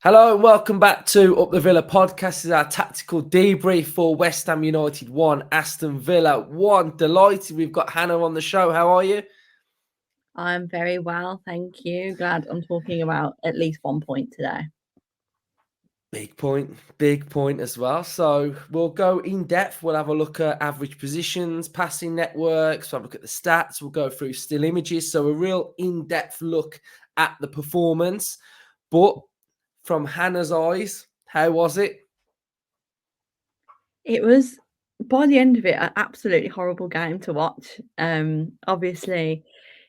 Hello and welcome back to Up the Villa podcast. This is our tactical debrief for West Ham United 1, Aston Villa 1. Delighted we've got Hannah on the show. How are you? I'm very well, thank you. Glad I'm talking about at least 1 point today. Big point as well. So we'll go in depth. We'll have a look at average positions, passing networks, we'll have a look at the stats, we'll go through still images. So a real in-depth look at the performance. But from Hannah's eyes, how was it? It was, by the end of it, an absolutely horrible game to watch. Obviously,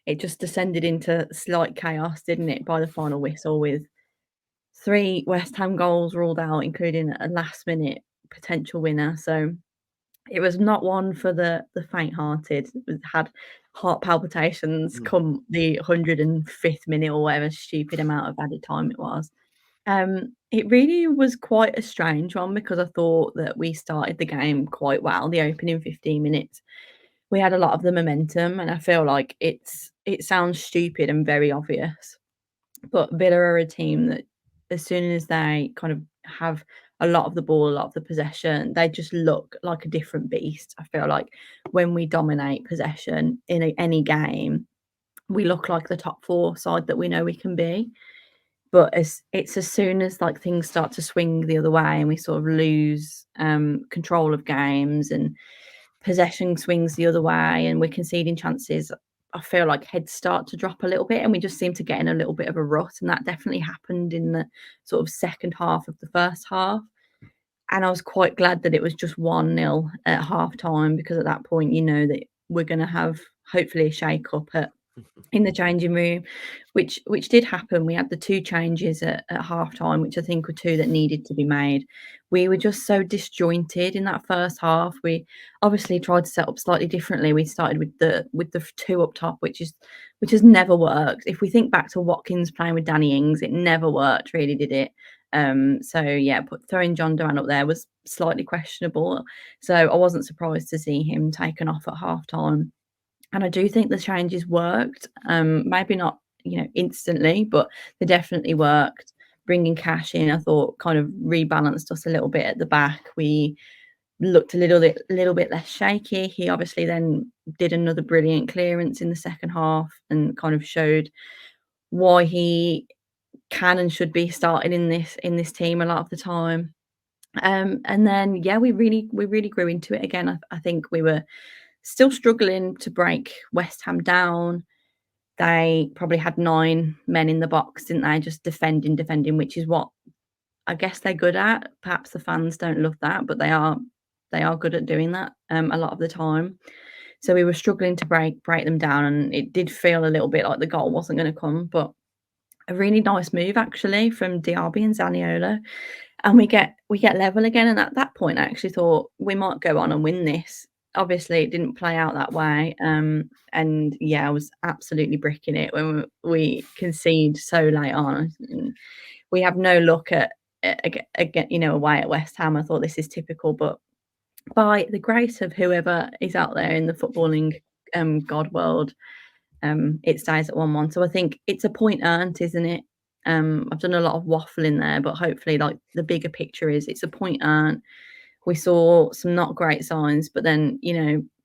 it just descended into slight chaos, didn't it, by the final whistle, with 3 West Ham goals ruled out, including a last-minute potential winner. So it was not one for the faint-hearted. It had heart palpitations come the 105th minute or whatever stupid amount of added time it was. It really was quite a strange one because I thought that we started the game quite well. The opening 15 minutes, we had a lot of the momentum, and I feel like it sounds stupid and very obvious, but Villa are a team that as soon as they kind of have a lot of the ball, a lot of the possession, they just look like a different beast. I feel like when we dominate possession in any game, we look like the top 4 side that we know we can be. But as soon as, like, things start to swing the other way and we sort of lose, control of games and possession swings the other way and we're conceding chances, I feel like heads start to drop a little bit and we just seem to get in a little bit of a rut, and that definitely happened in the sort of second half of the first half. And I was quite glad that it was just 1-0 at half-time, because at that point, you know that we're gonna have hopefully a shake-up in the changing room, which did happen. We had the 2 changes at half-time, which I think were 2 that needed to be made. We were just so disjointed in that first half. We obviously tried to set up slightly differently. We started with the 2 up top, which has never worked. If we think back to Watkins playing with Danny Ings, it never worked, really, did it? So yeah, throwing John Duran up there was slightly questionable. So I wasn't surprised to see him taken off at half-time. And I do think the changes worked. Maybe not, instantly, but they definitely worked. Bringing Cash in, I thought, kind of rebalanced us a little bit at the back. We looked a little bit less shaky. He obviously then did another brilliant clearance in the second half and kind of showed why he can and should be starting in this team a lot of the time. And then yeah, we really grew into it again. I think we were still struggling to break West Ham down. They probably had 9 men in the box, didn't they? Just defending, which is what I guess they're good at. Perhaps the fans don't love that, but they are good at doing that a lot of the time. So we were struggling to break them down, and it did feel a little bit like the goal wasn't going to come. But a really nice move actually from Diaby and Zaniolo, and we get level again. And at that point, I actually thought we might go on and win this. Obviously, it didn't play out that way. And yeah, I was absolutely bricking it when we concede so late on. We have no luck at away at West Ham. I thought this is typical, but by the grace of whoever is out there in the footballing God world, it stays at 1-1. So I think it's a point earned, isn't it? I've done a lot of waffling there, but hopefully, like, the bigger picture is it's a point earned. We saw some not great signs, but then,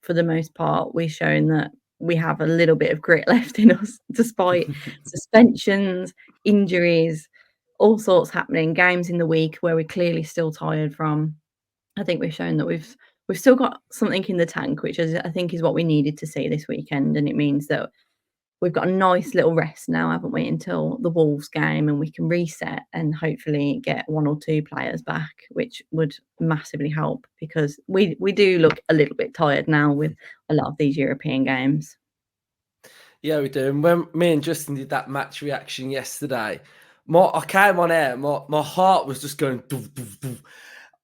for the most part, we've shown that we have a little bit of grit left in us, despite suspensions, injuries, all sorts happening, games in the week where we're clearly still tired from. I think we've shown that we've still got something in the tank, which is, I think, is what we needed to see this weekend. And it means that we've got a nice little rest now, haven't we, until the Wolves game, and we can reset and hopefully get 1 or 2 players back, which would massively help, because we do look a little bit tired now with a lot of these European games. Yeah, we do. And when me and Justin did that match reaction yesterday, I came on air, my heart was just going doof, doof, doof.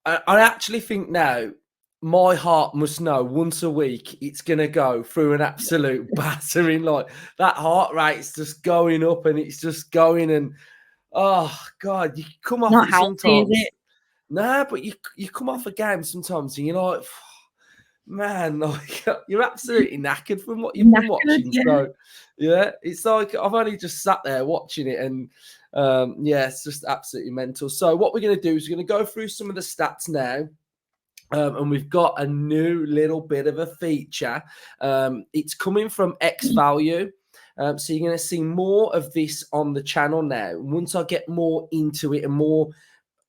I actually think now my heart must know once a week it's going to go through an absolute battering. Like, that heart rate's just going up and it's just going, and oh God, you come off Not it healthy, sometimes. is it? Nah, but you come off a game sometimes and you're like, man, like, you're absolutely knackered from what you've been Knackered, watching. yeah. So, yeah, it's like I've only just sat there watching it, and Yeah, it's just absolutely mental. So what we're going to do is we're going to go through some of the stats now. And we've got a new little bit of a feature. It's coming from X Value. So you're going to see more of this on the channel now. Once I get more into it and more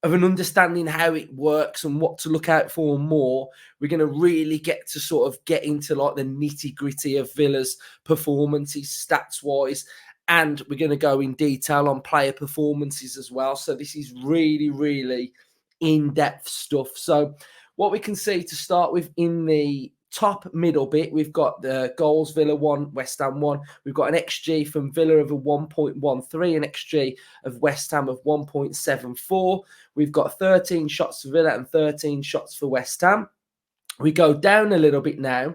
of an understanding how it works and what to look out for more, we're going to really get to sort of get into like the nitty gritty of Villa's performances stats wise. And we're going to go in detail on player performances as well. So this is really, really in-depth stuff. So what we can see to start with in the top middle bit, we've got the goals, Villa 1, West Ham 1. We've got an XG from Villa of a 1.13, an XG of West Ham of 1.74. We've got 13 shots for Villa and 13 shots for West Ham. We go down a little bit now.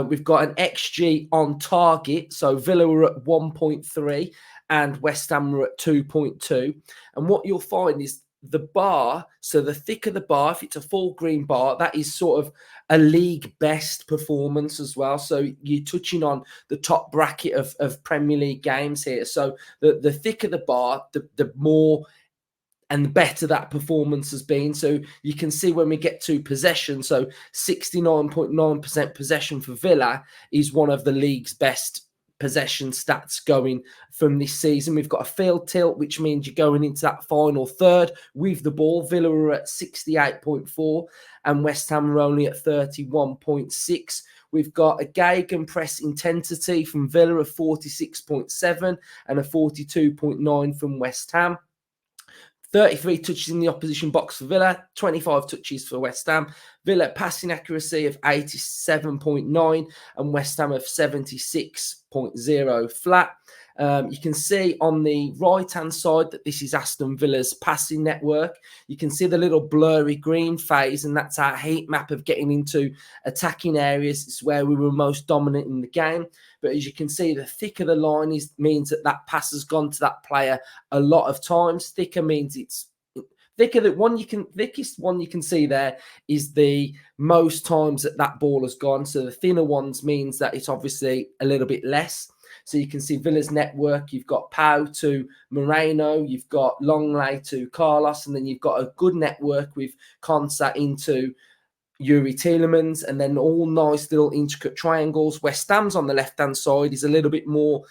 We've got an XG on target. So Villa were at 1.3 and West Ham were at 2.2. And what you'll find is the bar, so the thicker the bar, if it's a full green bar, that is sort of a league best performance as well. So you're touching on the top bracket of Premier League games here. So the thicker the bar, the more and the better that performance has been. So you can see when we get to possession, so 69.9% possession for Villa is one of the league's best possession stats going from this season. We've got a field tilt, which means you're going into that final third with the ball. Villa are at 68.4 and West Ham are only at 31.6. We've got a gegenpress intensity from Villa of 46.7 and a 42.9 from West Ham. 33 touches in the opposition box for Villa, 25 touches for West Ham. Villa passing accuracy of 87.9 and West Ham of 76.0 flat. You can see on the right-hand side that this is Aston Villa's passing network. You can see the little blurry green phase, and that's our heat map of getting into attacking areas. It's where we were most dominant in the game. But as you can see, the thicker the line is, means that pass has gone to that player a lot of times. Thicker means it's thicker. Thickest one you can see there is the most times that ball has gone. So the thinner ones means that it's obviously a little bit less. So you can see Villa's network. You've got Pau to Moreno, you've got Longley to Carlos, and then you've got a good network with Konsa into Yuri Tielemans, and then all nice little intricate triangles. West Ham's on the left-hand side is a little bit more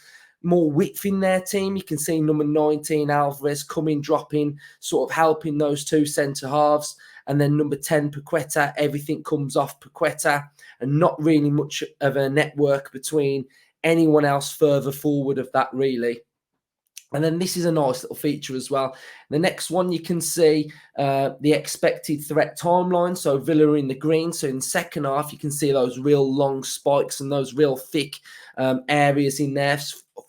width in their team. You can see number 19, Alvarez, coming, dropping, sort of helping those two centre-halves. And then number 10, Paqueta, everything comes off Paqueta, and not really much of a network between anyone else further forward of that, really. And then this is a nice little feature as well. The next one, you can see the expected threat timeline. So Villa are in the green. So in the second half, you can see those real long spikes and those real thick areas in there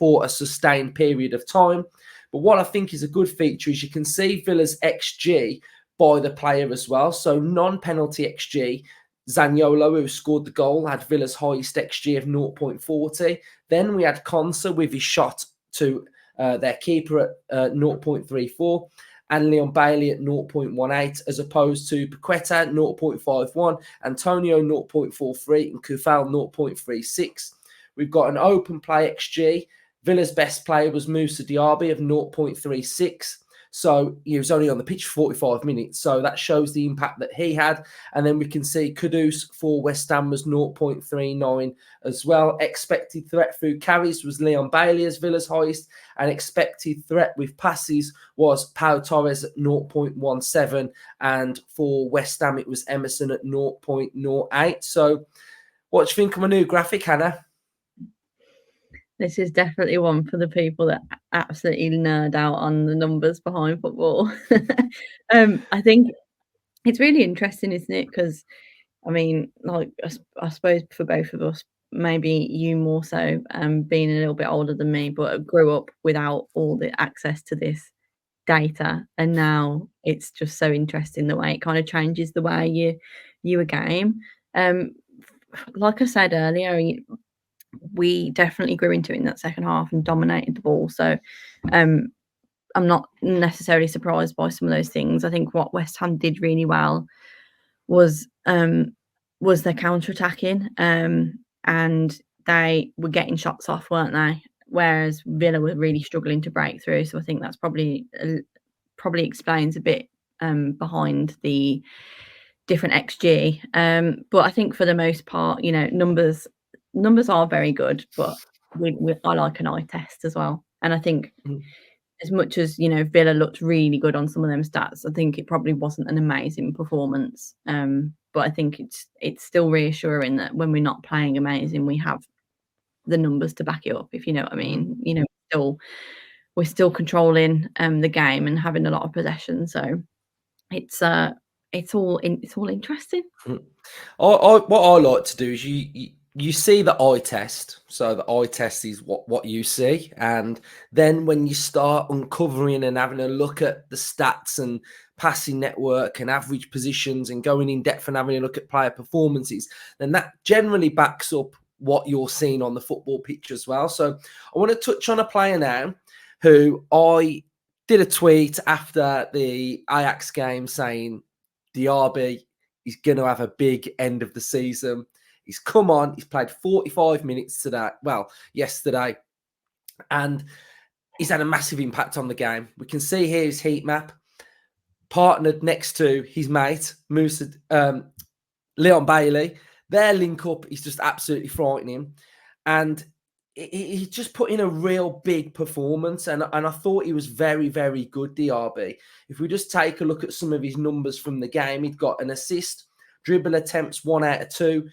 for a sustained period of time. But what I think is a good feature is you can see Villa's XG by the player as well. So non-penalty XG, Zaniolo, who scored the goal, had Villa's highest XG of 0.40. Then we had Konsa with his shot to their keeper at 0.34, and Leon Bailey at 0.18, as opposed to Paqueta 0.51, Antonio 0.43, and Kufal 0.36. We've got an open play XG. Villa's best player was Moussa Diaby of 0.36. So he was only on the pitch for 45 minutes. So that shows the impact that he had. And then we can see Kudus for West Ham was 0.39 as well. Expected threat through carries was Leon Bailey as Villa's highest. And expected threat with passes was Pau Torres at 0.17. And for West Ham, it was Emerson at 0.08. So what do you think of my new graphic, Hannah? This is definitely one for the people that absolutely nerd out on the numbers behind football. I think it's really interesting, isn't it? Because, I mean, like, I suppose for both of us, maybe you more so, being a little bit older than me, but grew up without all the access to this data. And now it's just so interesting the way it kind of changes the way you a game. Like I said earlier, we definitely grew into it in that second half and dominated the ball. So I'm not necessarily surprised by some of those things. I think what West Ham did really well was their counter-attacking, and they were getting shots off, weren't they? whereas Villa were really struggling to break through. So I think that's probably explains a bit behind the different XG. But I think for the most part, you know, numbers are very good, but I like an eye test as well. And I think Mhm. as much as, you know, Villa looked really good on some of them stats, I think it probably wasn't an amazing performance. But I think it's still reassuring that when we're not playing amazing, we have the numbers to back it up, if you know what I Mhm. mean. You know, we're still controlling the game and having a lot of possession. So it's it's all interesting. Mhm. I what I like to do is you see the eye test. So the eye test is what you see, and then when you start uncovering and having a look at the stats and passing network and average positions and going in depth and having a look at player performances, then that generally backs up what you're seeing on the football pitch as well. So I want to touch on a player now who I did a tweet after the Ajax game saying DRB is going to have a big end of the season. He's come on. He's played 45 minutes today. Well, yesterday, and he's had a massive impact on the game. We can see here his heat map, partnered next to his mate Musa, Leon Bailey. Their link up is just absolutely frightening, and he just put in a real big performance, and I thought he was very, very good, DRB. If we just take a look at some of his numbers from the game, he'd got an assist, dribble attempts 1 out of 2,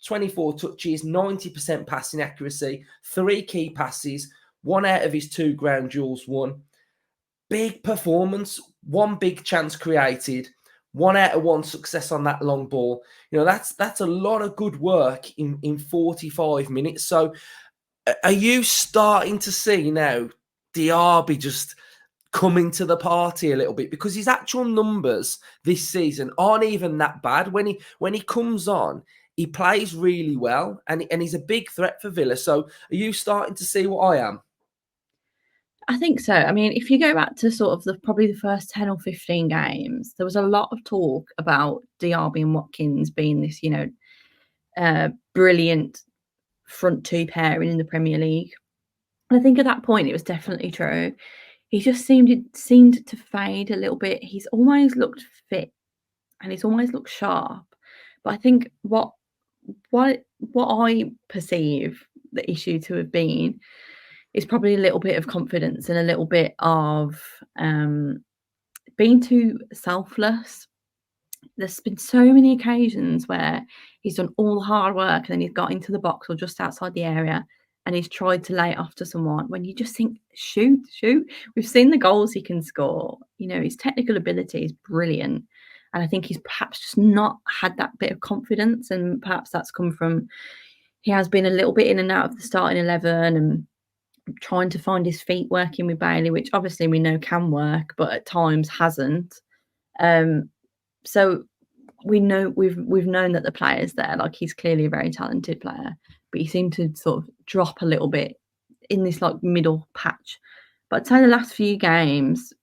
24 touches, 90% passing accuracy, 3 key passes, 1 out of his 2 ground duels won. Big performance, 1 big chance created, 1 out of 1 success on that long ball. You know, that's a lot of good work in 45 minutes. So are you starting to see now Diaby just coming to the party a little bit, because his actual numbers this season aren't even that bad? When he comes on, he plays really well, and he's a big threat for Villa. So are you starting to see what I am? I think so. I mean, if you go back to sort of probably the first 10 or 15 games, there was a lot of talk about Diaby and Watkins being this, you know, brilliant front two pairing in the Premier League. And I think at that point it was definitely true. He just seemed to fade a little bit. He's always looked fit and he's always looked sharp. But I think what I perceive the issue to have been is probably a little bit of confidence and a little bit of being too selfless. There's been so many occasions where he's done all the hard work and then he's got into the box or just outside the area and he's tried to lay it off to someone when you just think, shoot, shoot. We've seen the goals he can score. You know, his technical ability is brilliant. And I think he's perhaps just not had that bit of confidence. And perhaps that's come from he has been a little bit in and out of the starting 11 and trying to find his feet working with Bailey, which obviously we know can work, but at times hasn't. Um, so we've known that the player's there. Like he's clearly a very talented player, but he seemed to sort of drop a little bit in this like middle patch. But I'd say the last few games,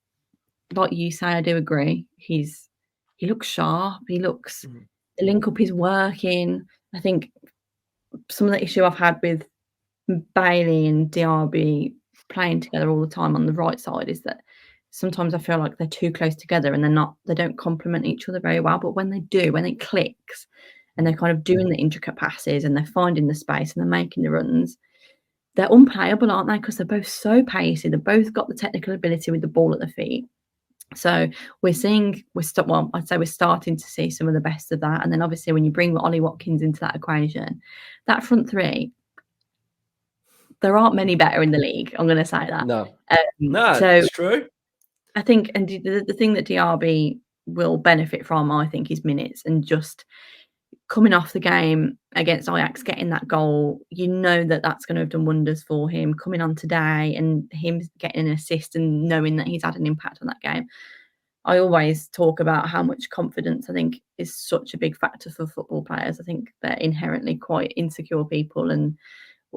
like you say, I do agree. He looks sharp. He looks Mhm. the link up is working. I think some of the issue I've had with Bailey and DRB playing together all the time on the right side is that sometimes I feel like they're too close together and they don't complement each other very well. But when they do, when it clicks and they're kind of doing the intricate passes and they're finding the space and they're making the runs, they're unplayable, aren't they? Because they're both so pacey. They've both got the technical ability with the ball at their feet. So I'd say we're starting to see some of the best of that. And then obviously when you bring Ollie Watkins into that equation, that front three, there aren't many better in the league. I'm going to say that. No, no, So it's true. I think, and the thing that DRB will benefit from, I think, is minutes and just coming off the game against Ajax, getting that goal. You know that that's going to have done wonders for him. Coming on today and him getting an assist and knowing that he's had an impact on that game. I always talk about how much confidence I think is such a big factor for football players. I think they're inherently quite insecure people, and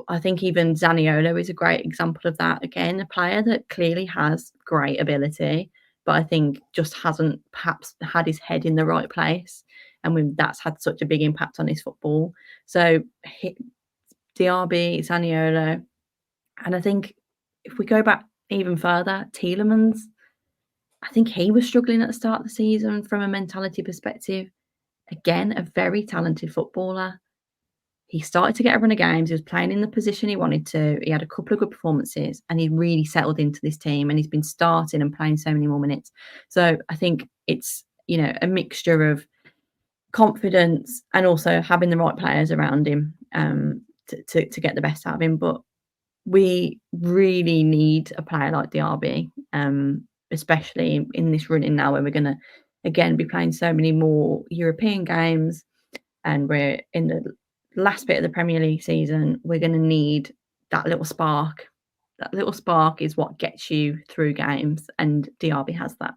I think even Zaniolo is a great example of that. Again, a player that clearly has great ability, but I think just hasn't perhaps had his head in the right place. And that's had such a big impact on his football. So DRB, Zaniolo, And I think if we go back even further, Tielemans, I think he was struggling at the start of the season from a mentality perspective. Again, a very talented footballer. He started to get a run of games. He was playing in the position he wanted to. He had a couple of good performances and he really settled into this team and he's been starting and playing so many more minutes. So I think it's, a mixture of confidence and also having the right players around him to get the best out of him. But we really need a player like DRB, especially in this running now where we're going to, again, be playing so many more European games and we're in the last bit of the Premier League season. We're going to need that little spark. That little spark is what gets you through games, and DRB has that.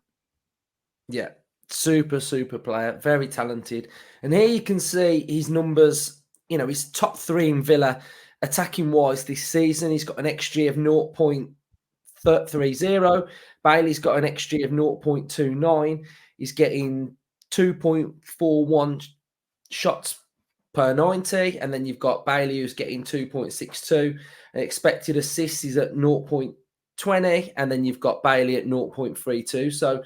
Yeah, super, super player, very talented. And here you can see his numbers, he's top 3 in Villa attacking wise this season. He's got an XG of 0.30. Bailey's got an XG of 0.29. He's getting 2.41 shots per 90. And then you've got Bailey who's getting 2.62. And expected assists is at 0.20. And then you've got Bailey at 0.32. So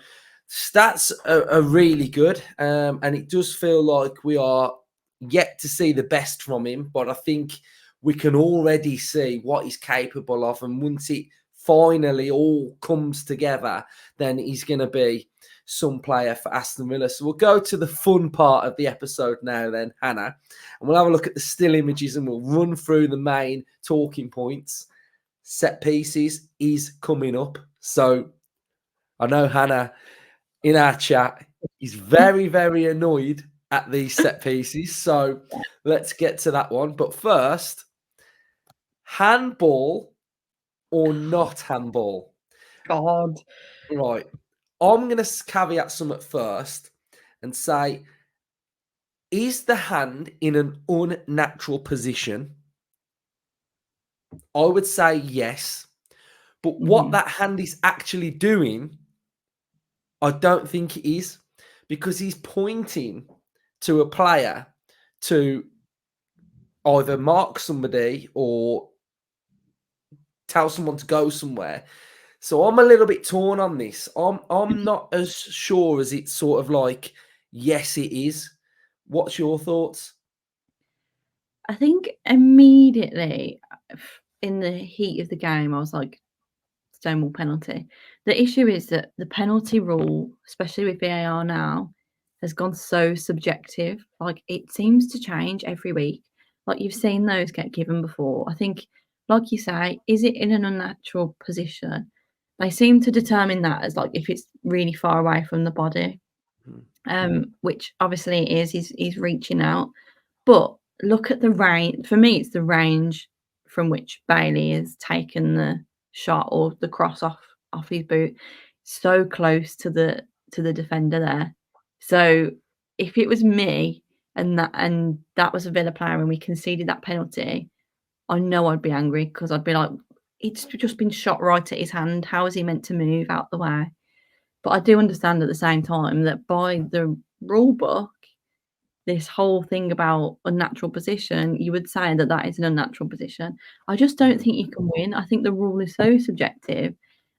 stats are really good, and it does feel like we are yet to see the best from him, but I think we can already see what he's capable of, and once it finally all comes together, then he's going to be some player for Aston Villa. So we'll go to the fun part of the episode now then, Hannah, and we'll have a look at the still images and we'll run through the main talking points. Set pieces is coming up. So I know Hannah in our chat is very, very annoyed at these set pieces. So let's get to that one. But first, handball or not handball? God. Right. I'm going to caveat some at first and say, is the hand in an unnatural position? I would say yes. But what that hand is actually doing, I don't think it is, because he's pointing to a player to either mark somebody or tell someone to go somewhere. So I'm a little bit torn on this. I'm not as sure as it's sort of like, yes, it is. What's your thoughts? I think immediately in the heat of the game, I was like, Stonewall penalty. The issue is that the penalty rule, especially with VAR now, has gone so subjective. Like it seems to change every week. Like you've seen those get given before. I think, like you say, is it in an unnatural position? They seem to determine that as like if it's really far away from the body, which obviously it is. He's reaching out, but look at the range. For me, it's the range from which Bailey has taken the shot or the cross off his boot. So close to the defender there. So if it was me and that was a Villa player and we conceded that penalty, I know I'd be angry because I'd be like, it's just been shot right at his hand. How is he meant to move out the way? But I do understand at the same time that by the rule book, this whole thing about unnatural position, you would say that that is an unnatural position. I just don't think you can win. I think the rule is so subjective,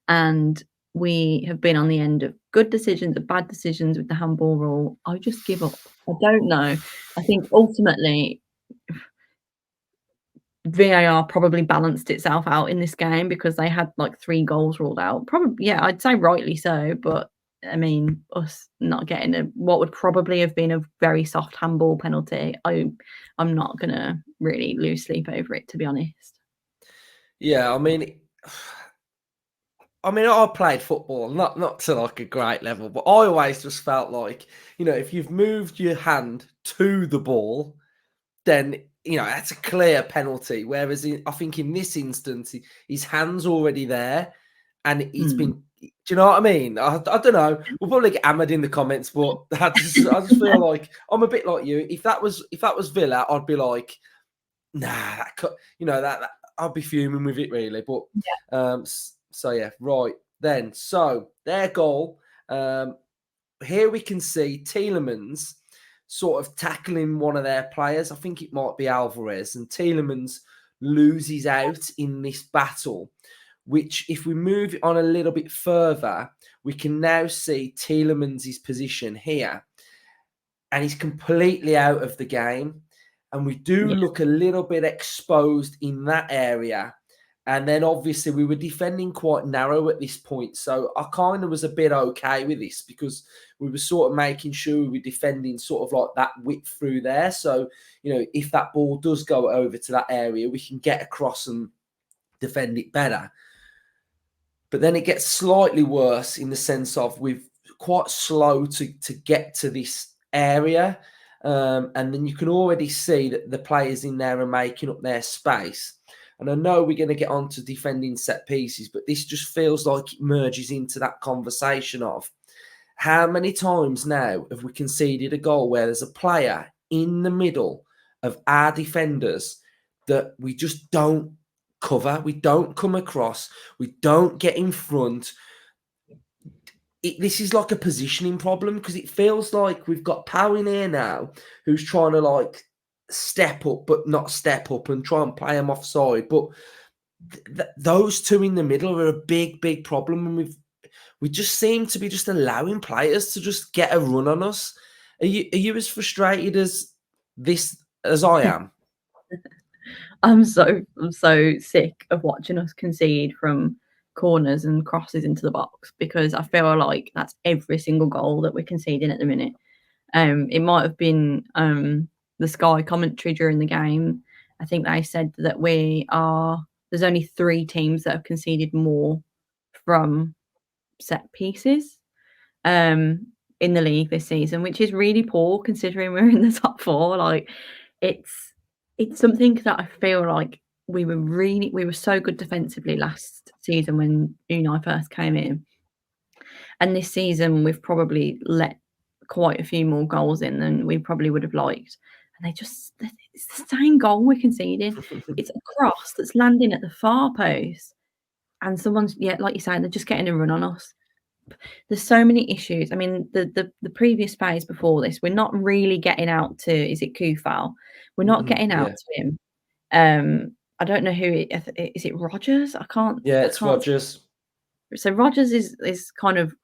and we have been on the end of good decisions and bad decisions with the handball rule. I just give up. I don't know. I think ultimately VAR probably balanced itself out in this game because they had like 3 goals ruled out. Probably, yeah, I'd say rightly so, but I mean, us not getting what would probably have been a very soft handball penalty, I'm not gonna really lose sleep over it, to be honest. Yeah, I played football, not to like a great level, but I always just felt like, if you've moved your hand to the ball, then that's a clear penalty. Whereas I think in this instance, his hand's already there, and it's been. Do you know what I mean? I don't know. We'll probably get hammered in the comments, but I just feel like I'm a bit like you. If that was Villa, I'd be like, nah, that I'd be fuming with it really. But so yeah, right then. So their goal. Here we can see Tielemans sort of tackling one of their players. I think it might be Alvarez, and Tielemans loses out in this battle, which if we move on a little bit further, we can now see Tielemans' position here, and he's completely out of the game. And we do Yeah. look a little bit exposed in that area. And then obviously we were defending quite narrow at this point. So I kind of was a bit okay with this because we were sort of making sure we were defending sort of like that width through there. So, you know, if that ball does go over to that area, we can get across and defend it better. But then it gets slightly worse in the sense of we're quite slow to get to this area. And then you can already see that the players in there are making up their space. And I know we're going to get on to defending set pieces, but this just feels like it merges into that conversation of how many times now have we conceded a goal where there's a player in the middle of our defenders that we just don't cover, we don't come across, we don't get in front. This is like a positioning problem because it feels like we've got Pau in here now who's trying to like step up but not step up and try and play him offside. But those two in the middle are a big problem, and we just seem to be just allowing players to just get a run on us. Are you as frustrated as I am? I'm so sick of watching us concede from corners and crosses into the box because I feel like that's every single goal that we're conceding at the minute. It might have been the Sky commentary during the game. I think they said that there's only 3 teams that have conceded more from set pieces in the league this season, which is really poor considering we're in the top 4. Like it's something that I feel like we were so good defensively last season when Unai first came in. And this season we've probably let quite a few more goals in than we probably would have liked. And it's the same goal we're conceding. It's a cross that's landing at the far post and someone's, yeah, like you say, they're just getting a run on us. There's so many issues. I mean, the previous phase before this, we're not really getting out to, is it Kufal? We're not getting out Yeah. to him. I don't know who is it Rogers? I can't. It's Rogers. So Rogers is kind of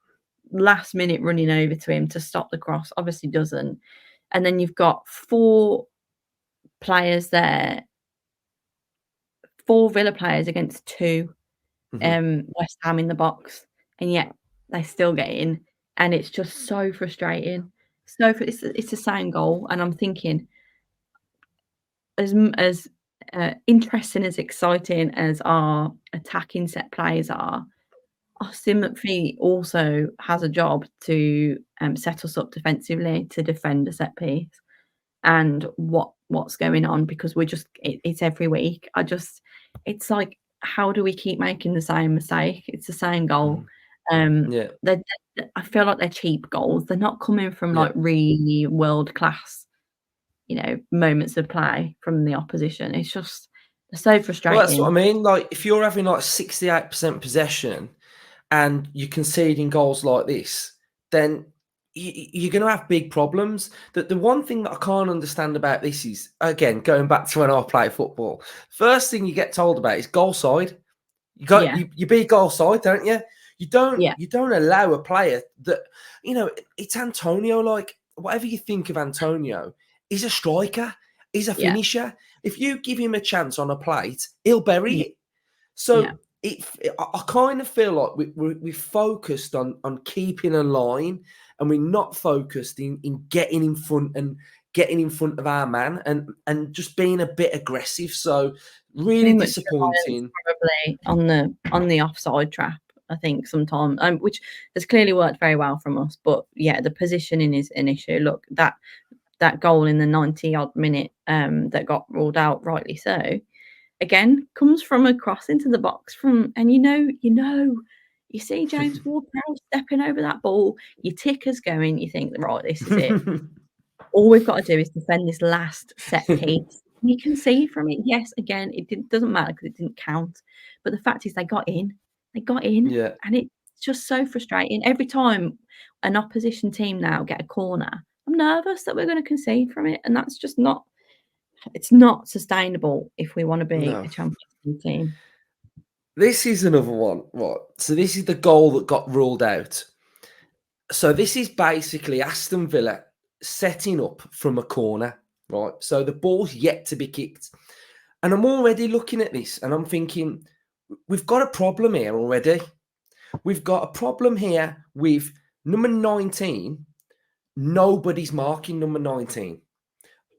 last minute running over to him to stop the cross. Obviously doesn't. And then you've got 4 players there, 4 Villa players against 2 West Ham in the box, and yet they still get in, and it's just so frustrating. It's the same goal, and I'm thinking, as interesting, as exciting as our attacking set plays are, Austin McPhee also has a job to set us up defensively to defend a set piece. And what's going on because it's every week. It's like, how do we keep making the same mistake? It's the same goal. Yeah. I feel like they're cheap goals. They're not coming from Yeah. like really world class, moments of play from the opposition. It's just they're so frustrating. Well, that's what I mean. Like, if you're having like 68% possession and you're conceding goals like this, then you're going to have big problems. The one thing that I can't understand about this is, again, going back to when I play football, first thing you get told about is goal side. You be goal side, don't you? You don't allow a player that, it's Antonio. Like, whatever you think of Antonio, he's a striker. He's a finisher. If you give him a chance on a plate, he'll bury it. So I kind of feel like we're focused on keeping a line, and we're not focused in getting in front and getting in front of our man and just being a bit aggressive. So really disappointing. Probably on the offside trap, I think sometimes, which has clearly worked very well from us. But yeah, the positioning is an issue. Look, that goal in the 90-odd minute that got ruled out, rightly so, again, comes from a cross into the box and you see James Ward-Prowse stepping over that ball, your ticker's going, you think, right, this is it. All we've got to do is defend this last set piece. You can see from it, yes, again, doesn't matter because it didn't count. But the fact is they got in. Yeah. And it's just so frustrating. Every time an opposition team now get a corner, I'm nervous that we're going to concede from it. And that's just not it's not sustainable if we want to be No. a Champions League team. This is another one, right? So this is the goal that got ruled out. So this is basically Aston Villa setting up from a corner, right? So the ball's yet to be kicked. And I'm already looking at this and I'm thinking, we've got a problem here already. We've got a problem here with number 19. Nobody's marking number 19.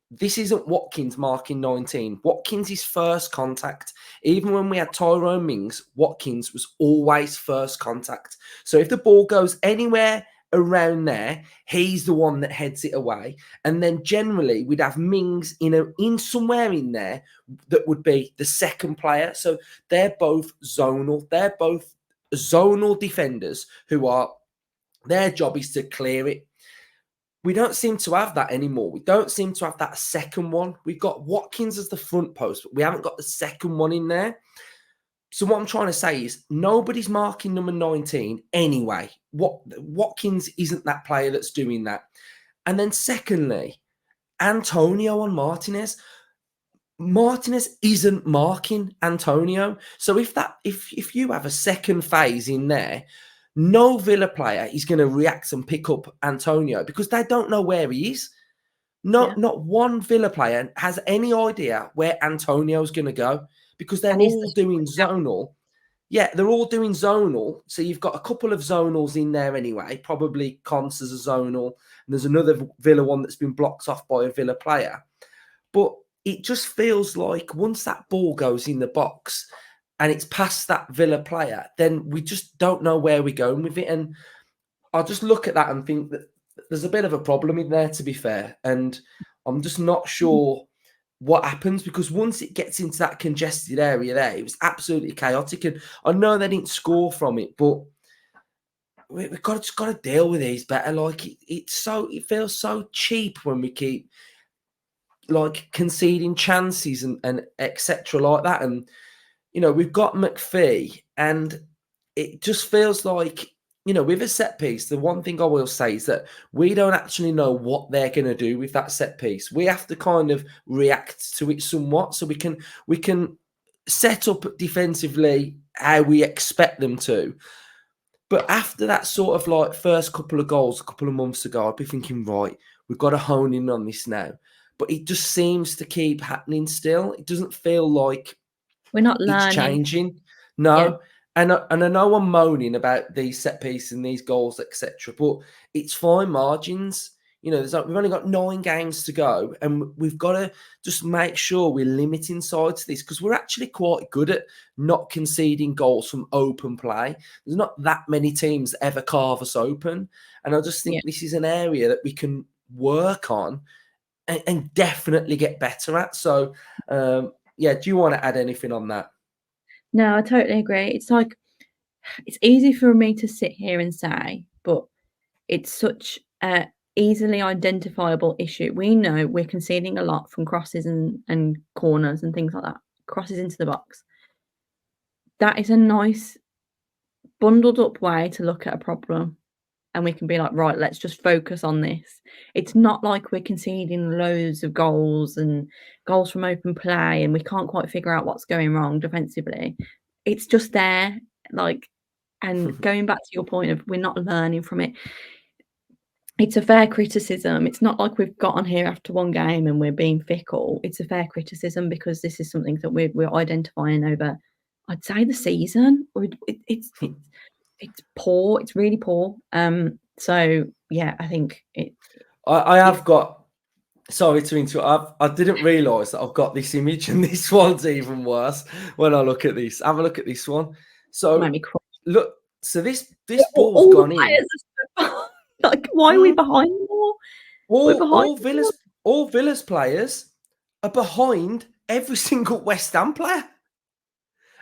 This isn't Watkins marking 19. Watkins is first contact. Even when we had Tyrone Mings, Watkins was always first contact. So if the ball goes anywhere around there, he's the one that heads it away. And then generally we'd have Mings in somewhere in there that would be the second player. So they're both zonal. They're both zonal defenders who are, their job is to clear it. We don't seem to have that anymore. We don't seem to have that second one. We've got Watkins as the front post, but we haven't got the second one in there. So what I'm trying to say is nobody's marking number 19 anyway. Watkins isn't that player that's doing that. And then secondly, Antonio on Martinez. Martinez isn't marking Antonio. So if you have a second phase in there, no Villa player is going to react and pick up Antonio because they don't know where he is. Not one Villa player has any idea where Antonio's going to go because they're all doing zonal. Yeah, they're all doing zonal. So you've got a couple of zonals in there anyway. Probably Cons as a zonal. And there's another Villa one that's been blocked off by a Villa player. But it just feels like once that ball goes in the box and it's past that Villa player, then we just don't know where we're going with it. And I'll just look at that and think that there's a bit of a problem in there, to be fair. And I'm just not sure what happens because once it gets into that congested area there, it was absolutely chaotic. And I know they didn't score from it, but we've got to deal with these better. Like it feels so cheap when we keep like conceding chances and etc. like that. And we've got McPhee, and it just feels like, with a set piece, the one thing I will say is that we don't actually know what they're going to do with that set piece. We have to kind of react to it somewhat, so we can set up defensively how we expect them to. But after that sort of like first couple of goals a couple of months ago, I'd be thinking, right, we've got to hone in on this now. But it just seems to keep happening still. It doesn't feel like we're not it's learning. changing. No. Yeah. And I know I'm moaning about these set pieces and these goals, etc. But it's fine margins. We've only got 9 games to go, and we've got to just make sure we're limiting sides to this because we're actually quite good at not conceding goals from open play. There's not that many teams that ever carve us open, and I just think this is an area that we can work on and definitely get better at. So, do you want to add anything on that? No, I totally agree. It's like, it's easy for me to sit here and say, but it's such a easily identifiable issue. We know we're conceding a lot from crosses and corners and things like that, crosses into the box. That is a nice bundled up way to look at a problem, and we can be like, right, let's just focus on this. It's not like we're conceding loads of goals and goals from open play and we can't quite figure out what's going wrong defensively. It's just there, like, and going back to your point of we're not learning from it. It's a fair criticism. It's not like we've got on here after one game and we're being fickle. It's a fair criticism because this is something that we're identifying over, I'd say, the season. It's poor. It's really poor. So yeah, I think it. I have got. Sorry to interrupt. I didn't realise that I've got this image, and this one's even worse. When I look at this, have a look at this one. So Made me cry. look. So this ball's All the gone in. players are so like, why are we behind more? We're behind more. All Villa's players are behind every single West Ham player.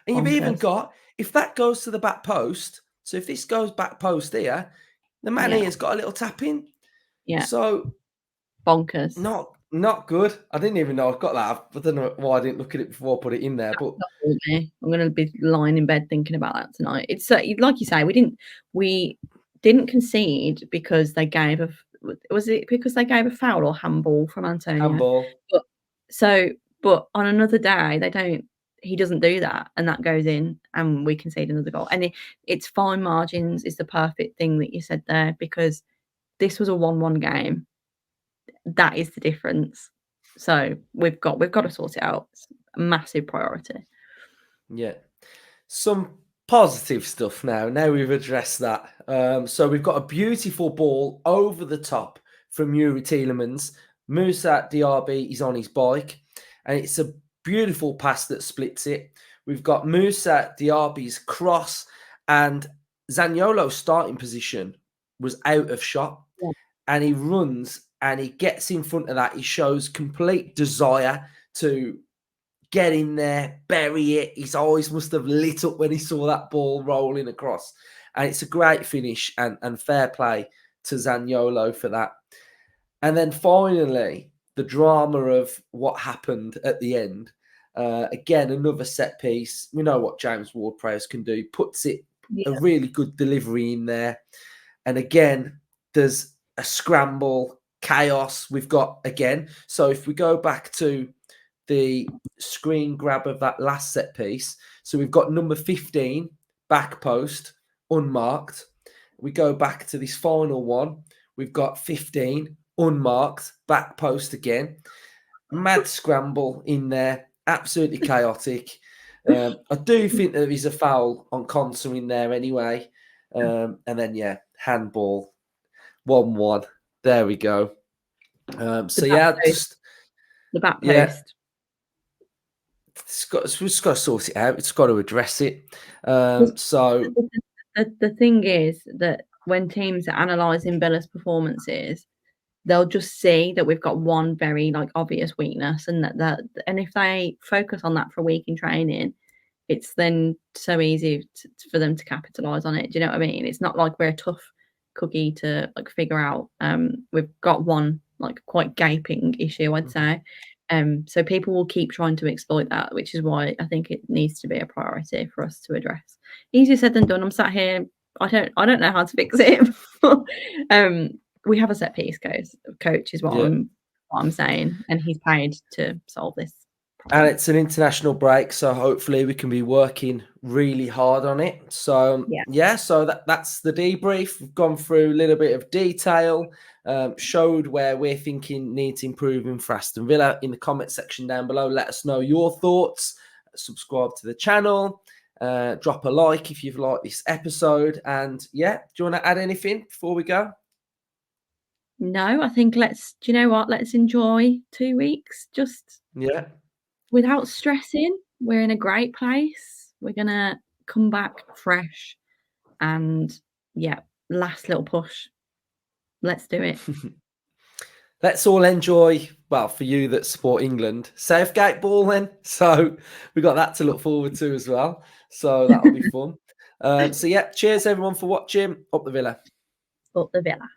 And you've even got, if that goes to the back post, so if this goes back post here, the man here's got a little tap in. Yeah. So bonkers. Not good. I didn't even know I've got that. I don't know why I didn't look at it before I put it in there. But I'm going to be lying in bed thinking about that tonight. It's like you say, we didn't concede because they gave a foul or handball from Antonio? handball. But So, but on another day, he doesn't do that, and that goes in, and we concede another goal. And it's fine margins is the perfect thing that you said there, because this was a 1-1 game. That is the difference. So we've got to sort it out. It's a massive priority. Yeah. Some positive stuff now. Now we've addressed that. So we've got a beautiful ball over the top from Yuri Tielemans. Moussa Diaby is on his bike, and it's a beautiful pass that splits it. We've got Moussa Diaby's cross, and Zaniolo's starting position was out of shot, Yeah. and he runs and he gets in front of that. He shows complete desire to get in there, bury it. His eyes must have lit up when he saw that ball rolling across. And it's a great finish, and fair play to Zaniolo for that. And then finally, the drama of what happened at the end. Again, another set piece. We know what James Ward-Prowse can do. Puts it a Yeah. really good delivery in there. And again, there's a scramble, chaos. We've got again. So if we go back to the screen grab of that last set piece, so we've got number 15 back post unmarked. We go back to this final one. We've got 15 unmarked back post again. Mad scramble in there, absolutely chaotic. I do think there is a foul on Conser in there anyway. And then handball 1-1. There we go. So just the back post. It's just got to sort it out. It's got to address it. So the thing is that when teams are analysing Villa's performances, they'll just see that we've got one very obvious weakness, and and if they focus on that for a week in training, it's then so easy for them to capitalise on it. Do you know what I mean? It's not like we're a tough cookie to figure out. We've got one quite gaping issue, I'd say. So people will keep trying to exploit that, which is why I think it needs to be a priority for us to address. Easier said than done. I'm sat here. I don't know how to fix it. We have a set piece coach is what I'm saying, and he's paid to solve this problem. And it's an international break, so hopefully we can be working really hard on it. So so that's the debrief. We've gone through a little bit of detail, showed where we're thinking needs improving for Aston Villa. In the comment section down below, let us know your thoughts. Subscribe to the channel. Drop a like if you've liked this episode. And do you want to add anything before we go? No, I think do you know what? Let's enjoy 2 weeks just without stressing. We're in a great place. We're going to come back fresh and last little push. Let's do it. Let's all enjoy, well, for you that support England, Southgate ball then. So we got that to look forward to as well. So that'll be fun. Cheers everyone for watching. Up the Villa. Up the Villa.